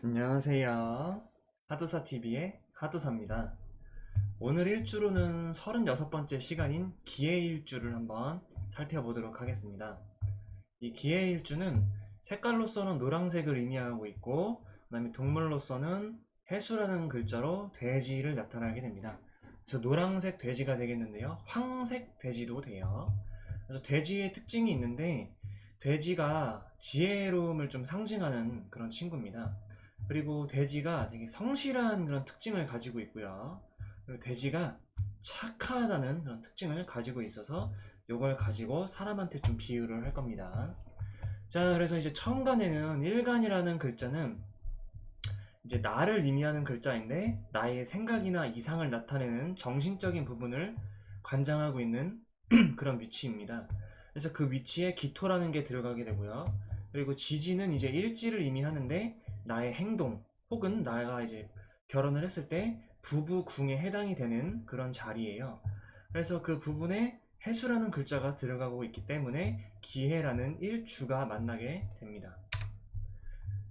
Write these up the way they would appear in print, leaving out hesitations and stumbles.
안녕하세요. 하두사TV의 하두사입니다. 오늘 일주로는 36번째 시간인 기해일주를 한번 살펴보도록 하겠습니다. 이 기해일주는 색깔로서는 노란색을 의미하고 있고, 그 다음에 동물로서는 해수라는 글자로 돼지를 나타나게 됩니다. 그래서 노란색 돼지가 되겠는데요. 황색 돼지도 돼요. 그래서 돼지의 특징이 있는데, 돼지가 지혜로움을 좀 상징하는 그런 친구입니다. 그리고 돼지가 되게 성실한 그런 특징을 가지고 있고요. 그리고 돼지가 착하다는 그런 특징을 가지고 있어서 이걸 가지고 사람한테 좀 비유를 할 겁니다. 자, 그래서 이제 천간에는 일간이라는 글자는 이제 나를 의미하는 글자인데, 나의 생각이나 이상을 나타내는 정신적인 부분을 관장하고 있는 그런 위치입니다. 그래서 그 위치에 기토라는 게 들어가게 되고요. 그리고 지지는 이제 일지를 의미하는데, 나의 행동 혹은 나가 이제 결혼을 했을 때 부부 궁에 해당이 되는 그런 자리예요. 그래서 그 부분에 해수라는 글자가 들어가고 있기 때문에 기해라는 일주가 만나게 됩니다.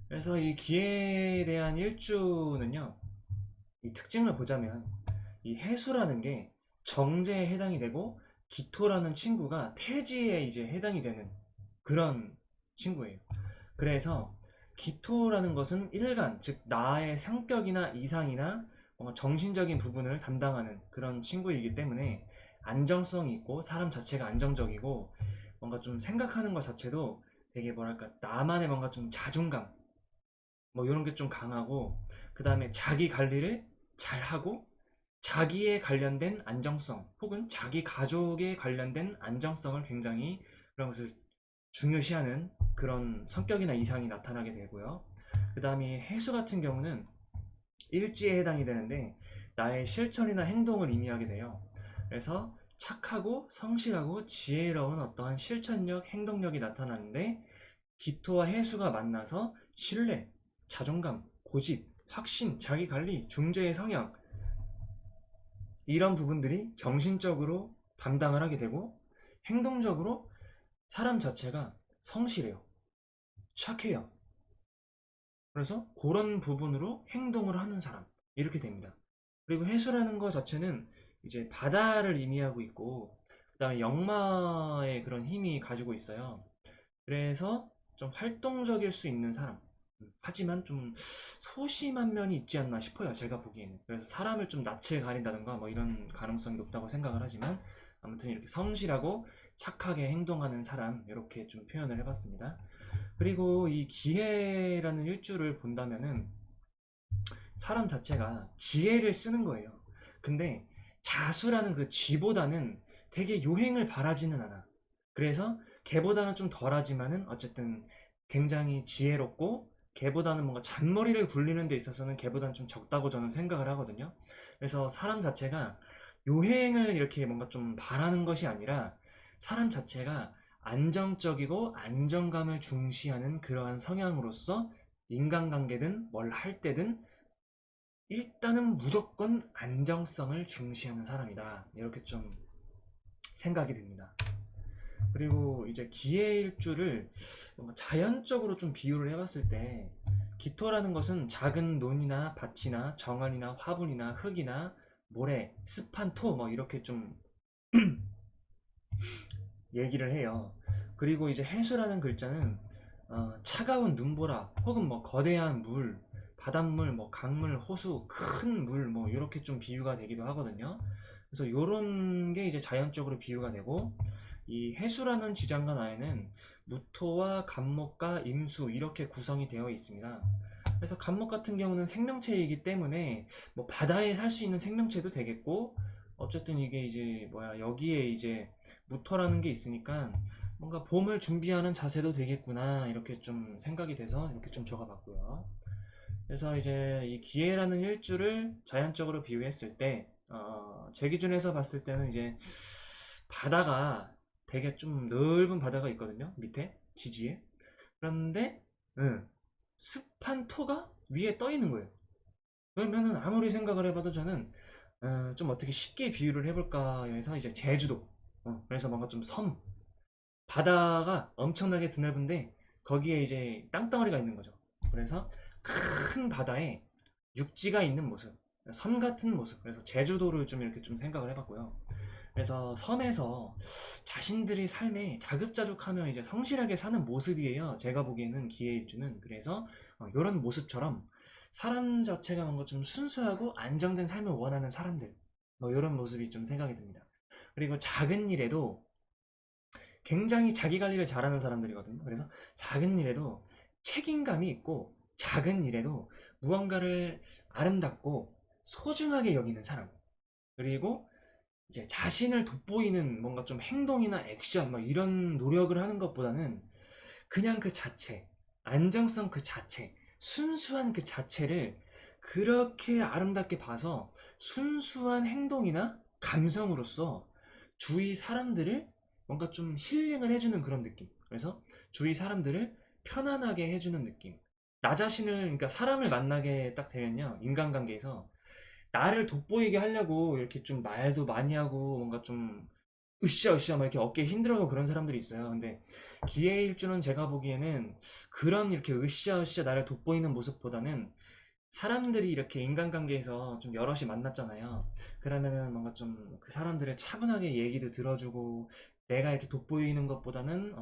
그래서 이 기해에 대한 일주는요, 이 특징을 보자면 이 해수라는 게 정제에 해당이 되고, 기토라는 친구가 태지에 이제 해당이 되는 그런 친구예요. 그래서 기토라는 것은 일간, 즉 나의 성격이나 이상이나 뭔가 정신적인 부분을 담당하는 그런 친구이기 때문에 안정성이 있고, 사람 자체가 안정적이고, 뭔가 좀 생각하는 것 자체도 되게 뭐랄까 나만의 뭔가 좀 자존감 뭐 이런 게 좀 강하고, 그 다음에 자기 관리를 잘하고, 자기에 관련된 안정성 혹은 자기 가족에 관련된 안정성을 굉장히 그런 것을 중요시하는 그런 성격이나 이상이 나타나게 되고요. 그 다음에 해수 같은 경우는 일지에 해당이 되는데, 나의 실천이나 행동을 의미하게 돼요. 그래서 착하고 성실하고 지혜로운 어떠한 실천력, 행동력이 나타나는데, 기토와 해수가 만나서 신뢰, 자존감, 고집, 확신, 자기관리, 중재의 성향, 이런 부분들이 정신적으로 담당을 하게 되고, 행동적으로 사람 자체가 성실해요. 착해요. 그래서 그런 부분으로 행동을 하는 사람, 이렇게 됩니다. 그리고 해수라는 것 자체는 이제 바다를 의미하고 있고, 그 다음에 역마의 그런 힘이 가지고 있어요. 그래서 좀 활동적일 수 있는 사람. 하지만 좀 소심한 면이 있지 않나 싶어요, 제가 보기에는. 그래서 사람을 좀 낯을 가린다든가 뭐 이런 가능성이 높다고 생각을 하지만, 아무튼 이렇게 성실하고 착하게 행동하는 사람, 이렇게 좀 표현을 해봤습니다. 그리고 이 기회라는 일주를 본다면은 사람 자체가 지혜를 쓰는 거예요. 근데 자수라는 그 쥐보다는 되게 요행을 바라지는 않아. 그래서 개보다는 좀 덜하지만은 어쨌든 굉장히 지혜롭고, 개보다는 뭔가 잔머리를 굴리는 데 있어서는 개보다는 좀 적다고 저는 생각을 하거든요. 그래서 사람 자체가 요행을 이렇게 뭔가 좀 바라는 것이 아니라, 사람 자체가 안정적이고 안정감을 중시하는 그러한 성향으로서 인간관계든 뭘 할 때든 일단은 무조건 안정성을 중시하는 사람이다, 이렇게 좀 생각이 듭니다. 그리고 이제 기해일주를 뭔가 자연적으로 좀 비유를 해봤을 때, 기토라는 것은 작은 논이나 밭이나 정원이나 화분이나 흙이나 모래, 습한 토, 뭐 이렇게 좀 얘기를 해요. 그리고 이제 해수라는 글자는 차가운 눈보라 혹은 뭐 거대한 물, 바닷물, 뭐 강물, 호수, 큰 물, 뭐 이렇게 좀 비유가 되기도 하거든요. 그래서 이런 게 이제 자연적으로 비유가 되고, 이 해수라는 지장간 아에는 무토와 간목과 임수 이렇게 구성이 되어 있습니다. 그래서 간목 같은 경우는 생명체이기 때문에 뭐 바다에 살 수 있는 생명체도 되겠고, 어쨌든 이게 이제 뭐야, 여기에 이제 무토라는 게 있으니까 뭔가 봄을 준비하는 자세도 되겠구나, 이렇게 좀 생각이 돼서 이렇게 좀 적어봤고요. 그래서 이제 이 기해라는 일주를 자연적으로 비유했을 때, 제 기준에서 봤을 때는 이제 바다가 되게 좀 넓은 바다가 있거든요, 밑에 지지에. 그런데 습한 토가 위에 떠 있는 거예요. 그러면은 아무리 생각을 해봐도 저는 좀 어떻게 쉽게 비유를 해볼까 해서 이제 제주도, 그래서 뭔가 좀 섬, 바다가 엄청나게 드넓은데 거기에 이제 땅덩어리가 있는 거죠. 그래서 큰 바다에 육지가 있는 모습, 섬 같은 모습. 그래서 제주도를 좀 이렇게 좀 생각을 해봤고요. 그래서 섬에서 자신들의 삶에 자급자족하며 이제 성실하게 사는 모습이에요. 제가 보기에는 기회일주는. 그래서 이런 모습처럼 사람 자체가 뭔가 좀 순수하고 안정된 삶을 원하는 사람들, 뭐 이런 모습이 좀 생각이 듭니다. 그리고 작은 일에도 굉장히 자기 관리를 잘하는 사람들이거든요. 그래서 작은 일에도 책임감이 있고 작은 일에도 무언가를 아름답고 소중하게 여기는 사람. 그리고 이제 자신을 돋보이는 뭔가 좀 행동이나 액션 막 이런 노력을 하는 것보다는 그냥 그 자체, 안정성 그 자체, 순수한 그 자체를 그렇게 아름답게 봐서 순수한 행동이나 감성으로써 주위 사람들을 뭔가 좀 힐링을 해주는 그런 느낌. 그래서 주위 사람들을 편안하게 해주는 느낌. 나 자신을, 그러니까 사람을 만나게 딱 되면요, 인간관계에서 나를 돋보이게 하려고 이렇게 좀 말도 많이 하고 뭔가 좀 으쌰으쌰 막 이렇게 어깨에 힘들어하고 그런 사람들이 있어요. 근데 기회일주는 제가 보기에는 그런 이렇게 으쌰으쌰 나를 돋보이는 모습보다는 사람들이 이렇게 인간관계에서 좀 여럿이 만났잖아요. 그러면은 뭔가 좀 그 사람들의 차분하게 얘기도 들어주고 내가 이렇게 돋보이는 것보다는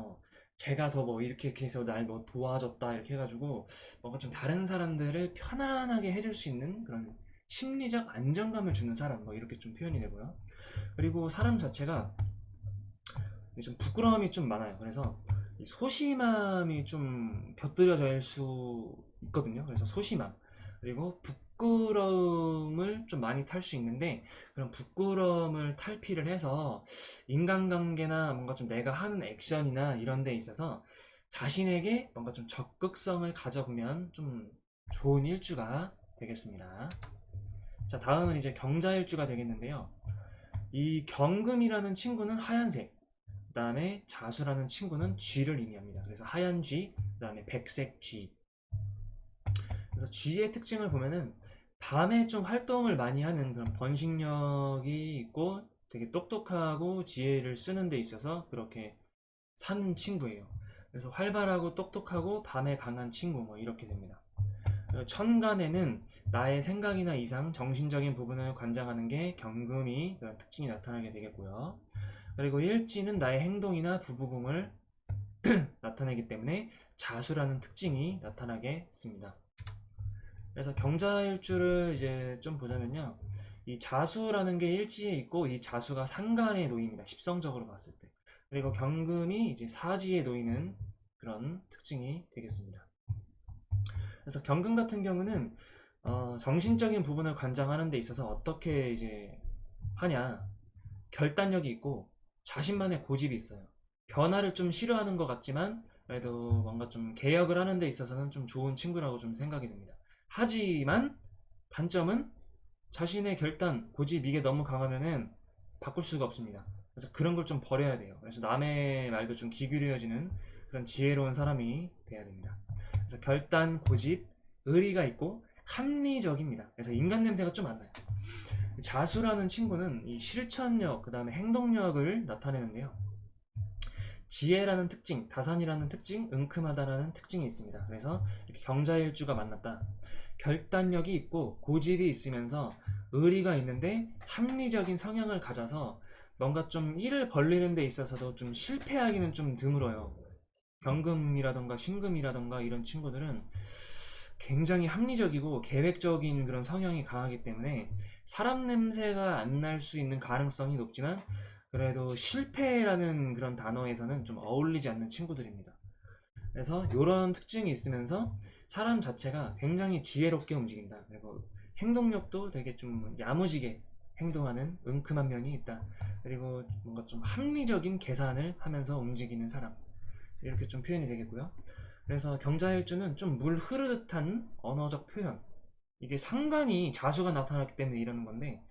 제가 더 뭐 이렇게 해서 날 뭐 도와줬다 이렇게 해가지고 뭔가 좀 다른 사람들을 편안하게 해줄 수 있는 그런 심리적 안정감을 주는 사람 뭐 이렇게 좀 표현이 되고요. 그리고 사람 자체가 좀 부끄러움이 좀 많아요. 그래서 이 소심함이 좀 곁들여질 수 있거든요. 그래서 소심함 그리고 부끄러움을 좀 많이 탈 수 있는데 그런 부끄러움을 탈피를 해서 인간관계나 뭔가 좀 내가 하는 액션이나 이런 데 있어서 자신에게 뭔가 좀 적극성을 가져보면 좀 좋은 일주가 되겠습니다. 자, 다음은 이제 경자일주가 되겠는데요. 이 경금이라는 친구는 하얀색, 그 다음에 자수라는 친구는 쥐를 의미합니다. 그래서 하얀 쥐, 그 다음에 백색 쥐. 그래서 쥐의 특징을 보면은 밤에 좀 활동을 많이 하는 그런 번식력이 있고 되게 똑똑하고 지혜를 쓰는 데 있어서 그렇게 사는 친구예요. 그래서 활발하고 똑똑하고 밤에 강한 친구 뭐 이렇게 됩니다. 천간에는 나의 생각이나 이상, 정신적인 부분을 관장하는 게 경금이 그런 특징이 나타나게 되겠고요. 그리고 일지는 나의 행동이나 부부궁을 나타내기 때문에 자수라는 특징이 나타나겠습니다. 그래서 경자일주를 이제 좀 보자면요. 이 자수라는 게 일지에 있고 이 자수가 상간에 놓입니다. 십성적으로 봤을 때. 그리고 경금이 이제 사지에 놓이는 그런 특징이 되겠습니다. 그래서 경금 같은 경우는 정신적인 부분을 관장하는 데 있어서 어떻게 이제 하냐, 결단력이 있고 자신만의 고집이 있어요. 변화를 좀 싫어하는 것 같지만 그래도 뭔가 좀 개혁을 하는 데 있어서는 좀 좋은 친구라고 좀 생각이 됩니다. 하지만 단점은 자신의 결단, 고집 이게 너무 강하면은 바꿀 수가 없습니다. 그래서 그런 걸 좀 버려야 돼요. 그래서 남의 말도 좀 귀 기울여지는 그런 지혜로운 사람이 돼야 됩니다. 그래서 결단, 고집, 의리가 있고 합리적입니다. 그래서 인간 냄새가 좀 안 나요. 자수라는 친구는 이 실천력, 그 다음에 행동력을 나타내는데요. 지혜라는 특징, 다산이라는 특징, 은큼하다라는 특징이 있습니다. 그래서 이렇게 경자일주가 만났다. 결단력이 있고 고집이 있으면서 의리가 있는데 합리적인 성향을 가져서 뭔가 좀 일을 벌리는 데 있어서도 좀 실패하기는 좀 드물어요. 경금이라던가 신금이라던가 이런 친구들은 굉장히 합리적이고 계획적인 그런 성향이 강하기 때문에 사람 냄새가 안 날 수 있는 가능성이 높지만 그래도 실패라는 그런 단어에서는 좀 어울리지 않는 친구들입니다. 그래서 이런 특징이 있으면서 사람 자체가 굉장히 지혜롭게 움직인다. 그리고 행동력도 되게 좀 야무지게 행동하는 은큼한 면이 있다. 그리고 뭔가 좀 합리적인 계산을 하면서 움직이는 사람. 이렇게 좀 표현이 되겠고요. 그래서 경자일주는 좀 물 흐르듯한 언어적 표현. 이게 상간이 자수가 나타났기 때문에 이러는 건데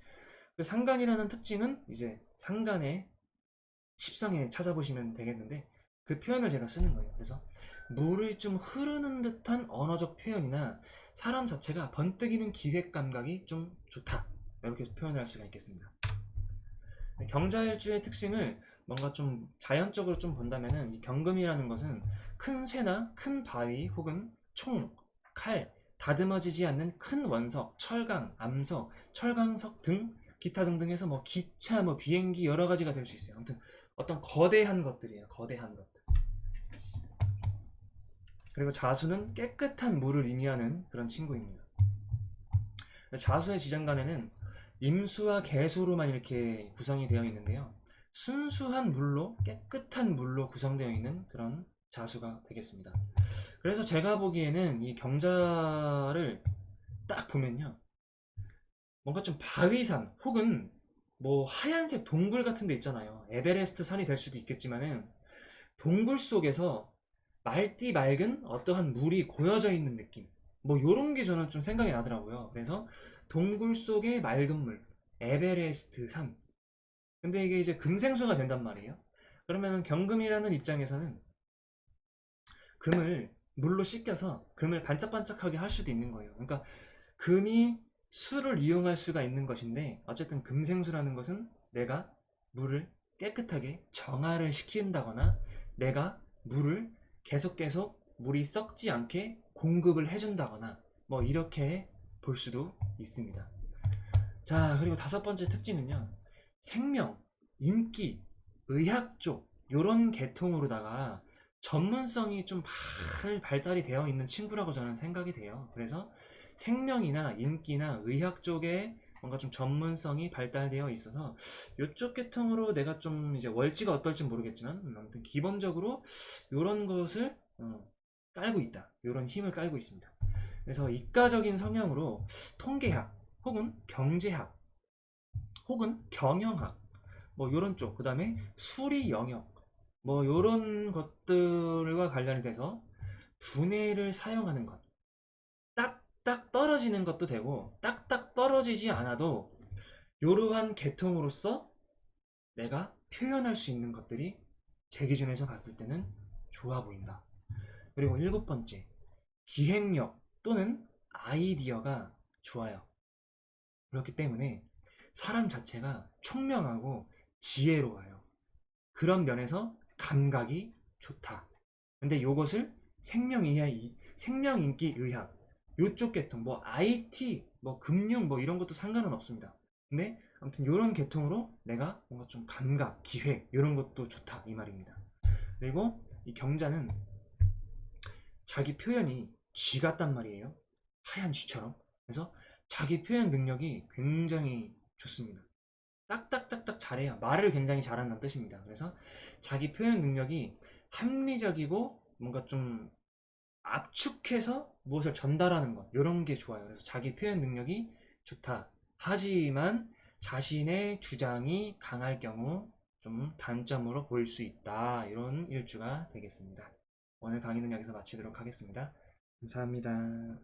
그 상간이라는 특징은 이제 상간의 십성에 찾아보시면 되겠는데 그 표현을 제가 쓰는 거예요. 그래서 물이 좀 흐르는 듯한 언어적 표현이나 사람 자체가 번뜩이는 기획 감각이 좀 좋다. 이렇게 표현을 할 수가 있겠습니다. 경자일주의 특징을 뭔가 좀 자연적으로 좀 본다면은 이 경금이라는 것은 큰 쇠나 큰 바위 혹은 총, 칼, 다듬어지지 않는 큰 원석, 철강, 암석, 철강석 등 기타 등등 해서 뭐 기차, 뭐 비행기 여러 가지가 될 수 있어요. 아무튼 어떤 거대한 것들이에요. 거대한 것들. 그리고 자수는 깨끗한 물을 의미하는 그런 친구입니다. 자수의 지정간에는 임수와 개수로만 이렇게 구성이 되어 있는데요. 순수한 물로, 깨끗한 물로 구성되어 있는 그런 자수가 되겠습니다. 그래서 제가 보기에는 이 경자를 딱 보면요, 뭔가 좀 바위산 혹은 뭐 하얀색 동굴 같은 데 있잖아요. 에베레스트 산이 될 수도 있겠지만은 동굴 속에서 맑디 맑은 어떠한 물이 고여져 있는 느낌, 뭐 요런 게 저는 좀 생각이 나더라고요. 그래서 동굴 속의 맑은 물, 에베레스트 산. 근데 이게 이제 금생수가 된단 말이에요. 그러면 경금이라는 입장에서는 금을 물로 씻겨서 금을 반짝반짝하게 할 수도 있는 거예요. 그러니까 금이 수를 이용할 수가 있는 것인데, 어쨌든 금생수라는 것은 내가 물을 깨끗하게 정화를 시킨다거나 내가 물을 계속 물이 썩지 않게 공급을 해준다거나 뭐 이렇게 볼 수도 있습니다. 자, 그리고 다섯 번째 특징은요, 생명, 인기, 의학 쪽 요런 계통으로다가 전문성이 좀 발달이 되어 있는 친구라고 저는 생각이 돼요. 그래서 생명이나 인기나 의학 쪽에 뭔가 좀 전문성이 발달되어 있어서 이쪽 계통으로 내가 좀 이제 월지가 어떨지 모르겠지만 아무튼 기본적으로 요런 것을 깔고 있다. 요런 힘을 깔고 있습니다. 그래서 이과적인 성향으로 통계학 혹은 경제학 혹은 경영학 뭐 요런 쪽, 그 다음에 수리 영역 뭐 요런 것들과 관련이 돼서 두뇌를 사용하는 것, 딱딱 떨어지는 것도 되고 딱딱 떨어지지 않아도 요러한 계통으로서 내가 표현할 수 있는 것들이 제 기준에서 봤을 때는 좋아 보인다. 그리고 일곱 번째, 기획력 또는 아이디어가 좋아요. 그렇기 때문에 사람 자체가 총명하고 지혜로워요. 그런 면에서 감각이 좋다. 근데 요것을 생명인기 의학 요쪽 계통, 뭐 IT, 뭐 금융 뭐 이런 것도 상관은 없습니다. 근데 아무튼 요런 계통으로 내가 뭔가 좀 감각, 기획 요런 것도 좋다 이 말입니다. 그리고 이 경자는 자기 표현이 쥐 같단 말이에요. 하얀 쥐처럼. 그래서 자기 표현 능력이 굉장히 좋습니다. 딱딱딱딱 잘해요. 말을 굉장히 잘한다는 뜻입니다. 그래서 자기 표현 능력이 합리적이고 뭔가 좀 압축해서 무엇을 전달하는 것 이런 게 좋아요. 그래서 자기 표현 능력이 좋다. 하지만 자신의 주장이 강할 경우 좀 단점으로 보일 수 있다. 이런 일주가 되겠습니다. 오늘 강의는 여기서 마치도록 하겠습니다. 감사합니다.